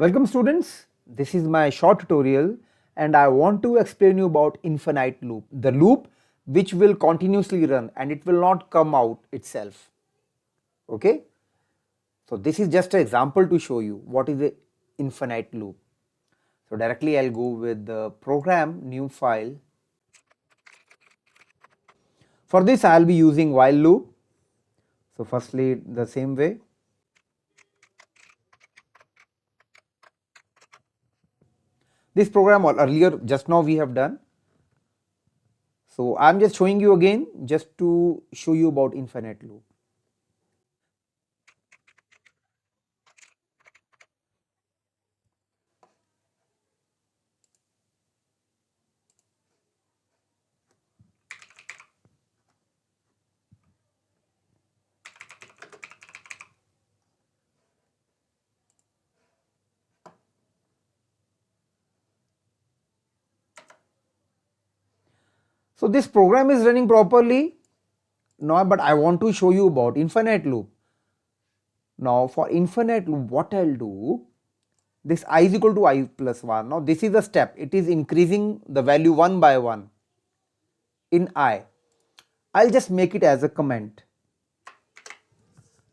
Welcome students, this is my short tutorial and I want to explain you about infinite loop, the loop which will continuously run and it will not come out itself. Okay, so this is just an example to show you what is the infinite loop. So directly I'll go with the program, new file. For this I'll be using while loop. So firstly the same way. This program earlier just now we have done. So I'm just showing you again just to show you about infinite loop. So this program is running properly now, but I want to show you about infinite loop. Now for infinite loop, what I'll do, this I is equal to I plus 1. Now this is the step, it is increasing the value one by one in I. I'll just make it as a comment.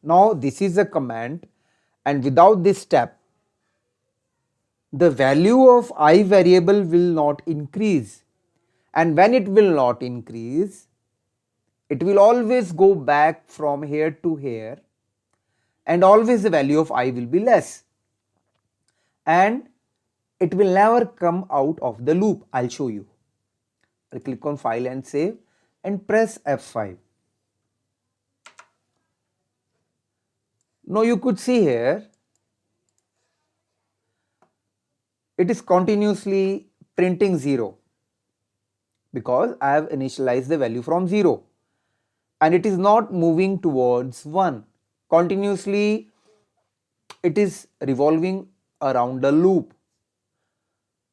Now this is a comment and without this step, the value of I variable will not increase, and when it will not increase, it will always go back from here to here and always the value of I will be less and it will never come out of the loop. I'll show you. I'll click on file and save and press F5. Now you could see here it is continuously printing 0 because I have initialized the value from 0 and it is not moving towards 1. Continuously it is revolving around the loop.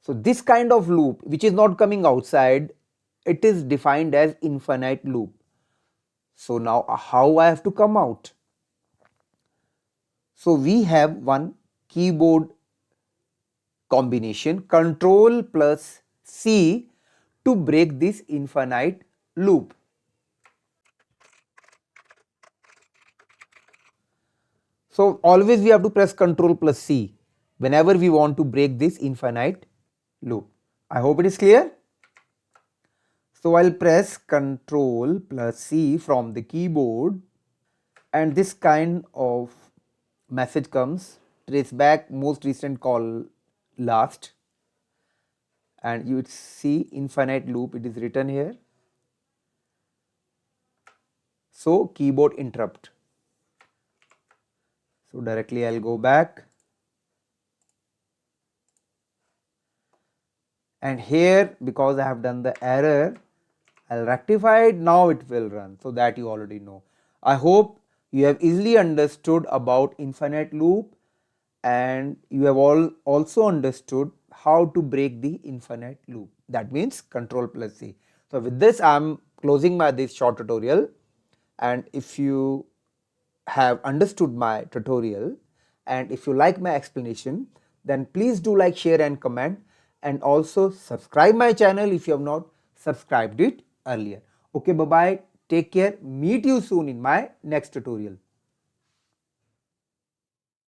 So this kind of loop which is not coming outside, it is defined as infinite loop. So now how I have to come out? So we have one keyboard combination, Control plus C, to break this infinite loop. So always we have to press Control plus C whenever we want to break this infinite loop. I hope it is clear. So I'll press Control plus C from the keyboard and this kind of message comes, trace back most recent call last, and you see infinite loop, it is written here. So keyboard interrupt. So directly I'll go back and here because I have done the error, I'll rectify it. Now it will run, so that you already know. I hope you have easily understood about infinite loop and you have also understood how to break the infinite loop. That means Control plus C. So with this I am closing this short tutorial, and if you have understood my tutorial and if you like my explanation, then please do like, share and comment, and also subscribe my channel if you have not subscribed it earlier. Okay, bye bye, take care, meet you soon in my next tutorial.